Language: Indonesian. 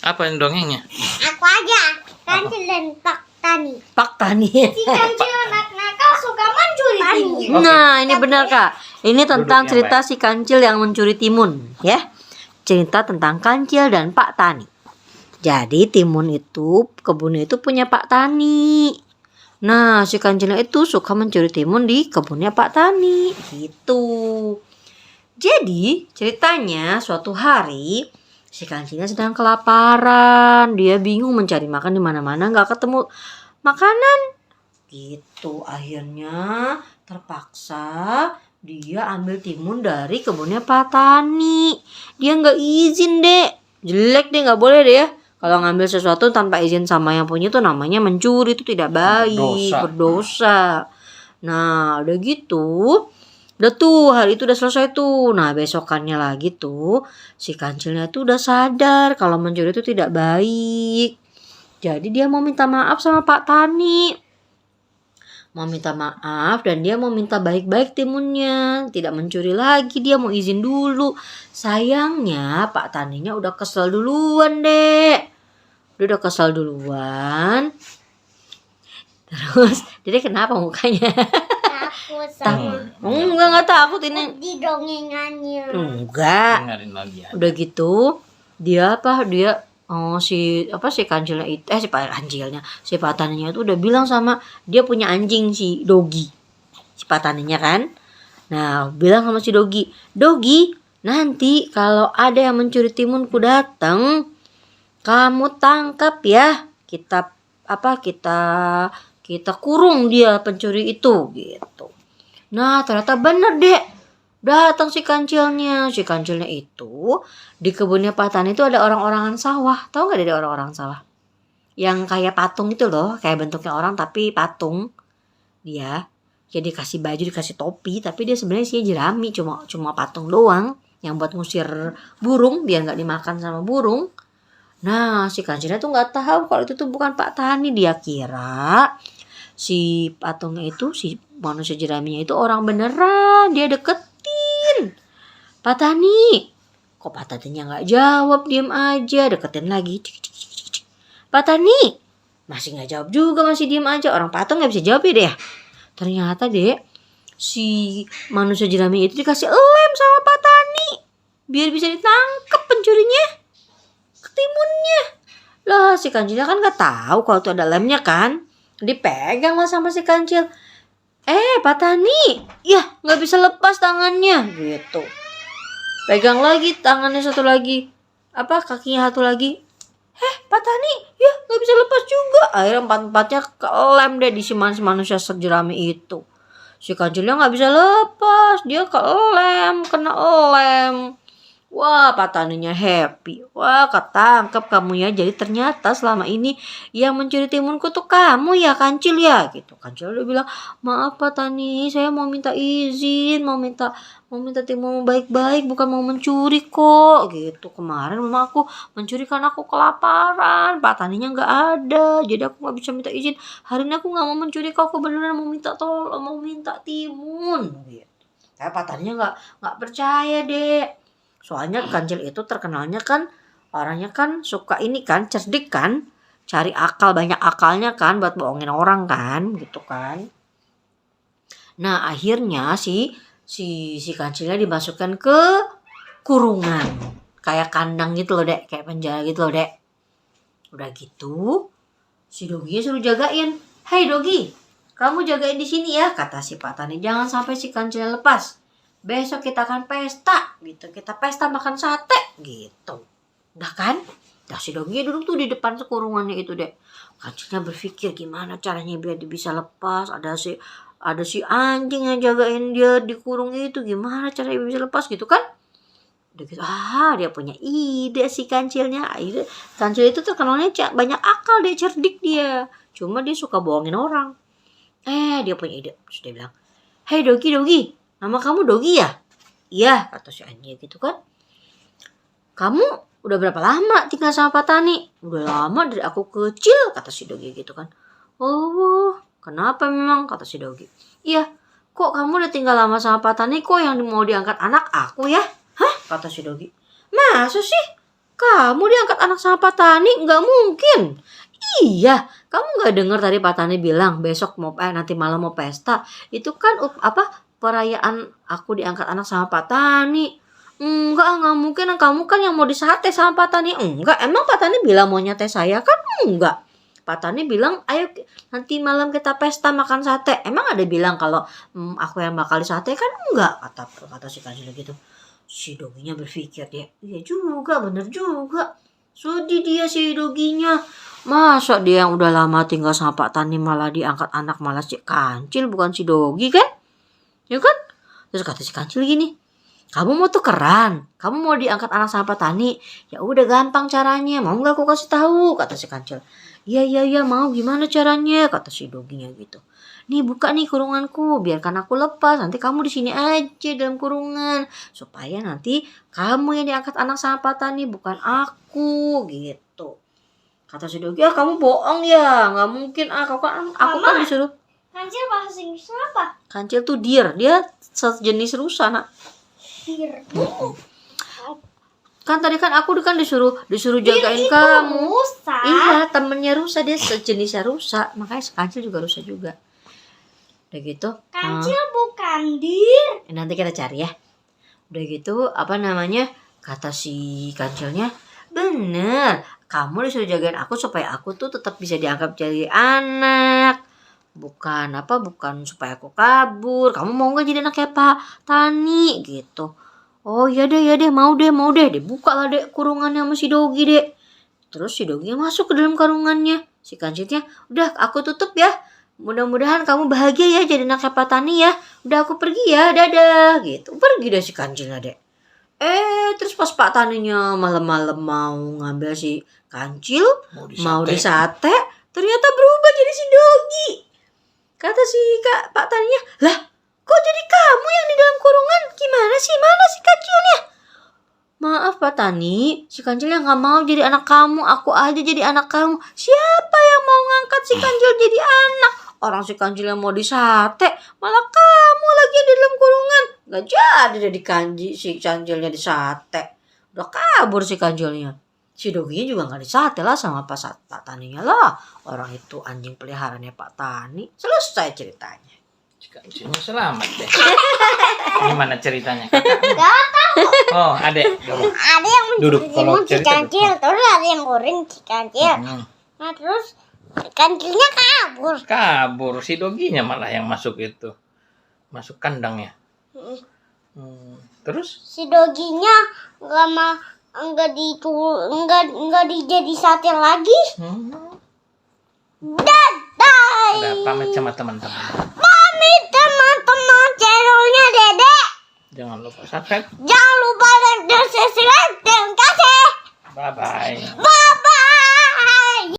Apa yang dongengnya? Aku aja. Kancil dan Pak Tani. Pak Tani. Si kancil anak nakal suka mencuri timun. Nah, ini benar Kak. Ini tentang Duduk yang cerita si kancil yang mencuri timun, ya. Cerita tentang kancil dan Pak Tani. Jadi timun itu, kebunnya itu punya Pak Tani. Nah, si kancilnya itu suka mencuri timun di kebunnya Pak Tani. Gitu. Jadi, ceritanya suatu hari si kancilnya sedang kelaparan. Dia bingung mencari makan di mana-mana, nggak ketemu makanan. Gitu. Akhirnya terpaksa dia ambil timun dari kebunnya Pak Tani. Dia nggak izin deh. Jelek deh, nggak boleh deh ya. Kalau ngambil sesuatu tanpa izin sama yang punya itu namanya mencuri, itu tidak baik, berdosa. Nah, udah gitu. Udah tuh, hari itu udah selesai tuh. Nah, besokannya lagi tuh, si kancilnya tuh udah sadar kalau mencuri itu tidak baik. Jadi dia mau minta maaf sama Pak Tani. Mau minta maaf dan dia mau minta baik-baik timunnya. Tidak mencuri lagi, dia mau izin dulu. Sayangnya Pak Taninya udah kesel duluan deh. Dia udah kesel duluan. Terus, jadi kenapa mukanya? Takut sama Enggak, nggak takut ini. di dongengannya. Enggak. Dengerin lagi ya. Udah gitu, dia si kancilnya itu si Pak kancilnya, si Pak Taninya itu udah bilang sama dia punya anjing si Dogi. Si Pak Taninya kan. Nah, bilang sama si Dogi, "Dogi, nanti kalau ada yang mencuri timunku datang, kamu tangkap ya. Kita kita kurung dia pencuri itu," gitu. Nah, ternyata bener deh. Datang si kancilnya. Si kancilnya itu di kebunnya Pak Tani itu ada orang-orangan sawah. Tahu nggak ada orang-orang sawah? Yang kayak patung itu loh, kayak bentuknya orang tapi patung. Dia jadi dikasih baju, dikasih topi, tapi dia sebenarnya sih jerami, cuma patung doang yang buat ngusir burung biar nggak dimakan sama burung. Nah, si kancilnya tuh nggak tahu kalau itu tuh bukan Pak Tani. Dia kira si patungnya itu, si manusia jeraminya itu orang beneran. Dia deketin. "Pak Tani." Kok Pak Taninya nggak jawab, diem aja. Deketin lagi. Cik, cik, cik, cik, cik. "Pak Tani." Masih nggak jawab juga, masih diem aja. Orang patung nggak bisa jawab ya deh. Ternyata deh, si manusia jerami itu dikasih lem sama Pak Tani biar bisa ditangkap pencurinya, ketimunnya. Lah, si kancilnya kan nggak tahu kalau itu ada lemnya kan. Dipegang lah sama si kancil. "Pak Tani, ya nggak bisa lepas tangannya," gitu. Pegang lagi tangannya satu lagi, kakinya satu lagi. "Pak Tani, ya nggak bisa lepas juga." Akhirnya empat-empatnya kelem deh di si manusia sejerami itu. Si kancilnya nggak bisa lepas, dia kena lem. Wah, Pak Taninya happy. "Wah, ketangkep kamu ya. Jadi ternyata selama ini yang mencuri timunku tuh kamu ya, kancil ya," gitu. Kancil udah bilang, "Maaf Pak Tani, saya mau minta izin, mau minta timun baik-baik, bukan mau mencuri kok," gitu. "Kemarin mama aku mencuri karena aku kelaparan. Pak Taninya nggak ada, jadi aku nggak bisa minta izin. Hari ini aku nggak mau mencuri kok, aku beneran mau minta timun," gitu. Tapi Pak Taninya nggak percaya deh. Soalnya kancil itu terkenalnya kan orangnya kan suka ini kan, cerdik kan, cari akal, banyak akalnya kan buat bohongin orang kan, gitu kan. Nah, akhirnya si kancilnya dimasukkan ke kurungan, kayak kandang gitu loh dek, kayak penjara gitu loh dek. Udah gitu, si Doginya suruh jagain. "Hei Dogi, kamu jagain di sini ya," kata si Pak Tani. "Jangan sampai si kancilnya lepas. Besok kita akan pesta gitu. Kita pesta makan sate gitu." Udah kan? Dah si Dogi duduk tuh di depan kurungannya itu deh. Kancilnya berpikir gimana caranya biar dia bisa lepas. Ada si anjing yang jagain dia di kurung itu. Gimana caranya dia bisa lepas gitu kan? Udah gitu, dia punya ide si kancilnya. Akhirnya kancil itu terkenalnya banyak akal, dia cerdik dia. Cuma dia suka bohongin orang. Dia punya ide. Terus dia bilang, "Hei Dogi, nama kamu Dogi ya?" "Iya," kata si anjing gitu kan. "Kamu udah berapa lama tinggal sama Pak Tani?" "Udah lama, dari aku kecil," kata si Dogi gitu kan. "Oh, kenapa memang?" kata si Dogi. "Iya, kok kamu udah tinggal lama sama Pak Tani, kok yang mau diangkat anak aku ya?" "Hah?" kata si Dogi. "Masa sih? Kamu diangkat anak sama Pak Tani? Nggak mungkin. Iya, kamu nggak dengar tadi Pak Tani bilang besok mau nanti malam mau pesta. Itu kan perayaan aku diangkat anak sama Pak Tani. Nggak mungkin. Kamu kan yang mau disate sama Pak Tani. Enggak, emang Pak Tani bilang mau nyate saya kan? Enggak. Pak Tani bilang, ayo nanti malam kita pesta makan sate. Emang ada bilang kalau aku yang bakal disate kan? Enggak, kata si Kancil gitu. Si Doginya berpikir dia, iya juga, bener juga. Sedih dia si Doginya. Masa dia yang udah lama tinggal sama Pak Tani malah diangkat anak, malah si Kancil bukan si Dogi kan? Ya kan? Terus kata si Kancil gini, kamu mau tukeran? Kamu mau diangkat anak sama Pak Tani? Ya udah gampang caranya. Mau nggak aku kasih tahu? Kata si Kancil. Iya mau, gimana caranya? Kata si Doginya gitu. Nih buka nih kurunganku, biarkan aku lepas. Nanti kamu di sini aja dalam kurungan, supaya nanti kamu yang diangkat anak sama Pak Tani, bukan aku gitu. Kata si Dogi, kamu bohong ya, nggak mungkin. Aku kan disuruh. Kancil bahasa Inggris apa? Kancil tuh deer, dia sejenis rusa nak. Deer. Kan tadi kan aku disuruh jagain kamu. Rusa. Iya, temennya rusa, dia sejenisnya rusa, makanya Kancil juga rusa juga. Udah gitu. Kancil bukan deer. Nanti kita cari ya. Udah gitu, kata si Kancilnya, bener, kamu disuruh jagain aku supaya aku tuh tetap bisa dianggap jadi anak. Bukan supaya aku kabur. Kamu mau gak jadi anaknya Pak Tani gitu. Oh iya deh, mau deh. Dibuka lah deh kurungannya sama si Dogi deh. Terus si Doginya masuk ke dalam kurungannya. Si Kancilnya, udah aku tutup ya. Mudah-mudahan kamu bahagia ya jadi anaknya Pak Tani ya. Udah aku pergi ya, dadah gitu. Pergi deh si Kancilnya deh. Terus pas Pak Taninya malam-malam mau ngambil si Kancil, mau disate, ternyata berubah jadi si Dogi. Kata si Pak Taninya, lah kok jadi kamu yang di dalam kurungan? Gimana sih? Mana si Kancilnya? Maaf Pak Tani, si Kancilnya gak mau jadi anak kamu. Aku aja jadi anak kamu. Siapa yang mau ngangkat si Kancil jadi anak? Orang si Kancil yang mau disate, malah kamu lagi di dalam kurungan. Gak jadi deh si Kancilnya disate. Udah kabur si Kancilnya. Si Doginya juga gak disate lah sama Pak Taninya lah. Orang itu anjing peliharaannya Pak Tani. Selesai ceritanya. Kancilnya selamat deh. Gimana ceritanya? Gak tahu. Oh, adek. Ada yang Duduk, kalau si cerita Kancil, terus ada yang goreng si Kancil. Nah terus Kancilnya kabur. Si Doginya malah yang masuk itu. Masuk kandangnya. Terus? Si Doginya nggak dijadi sate lagi. Dadah. Udah pamit sama teman-teman. Pamit teman-teman channelnya Dede. Jangan lupa subscribe. Jangan lupa like dan subscribe. Terima kasih. Bye bye. Bye.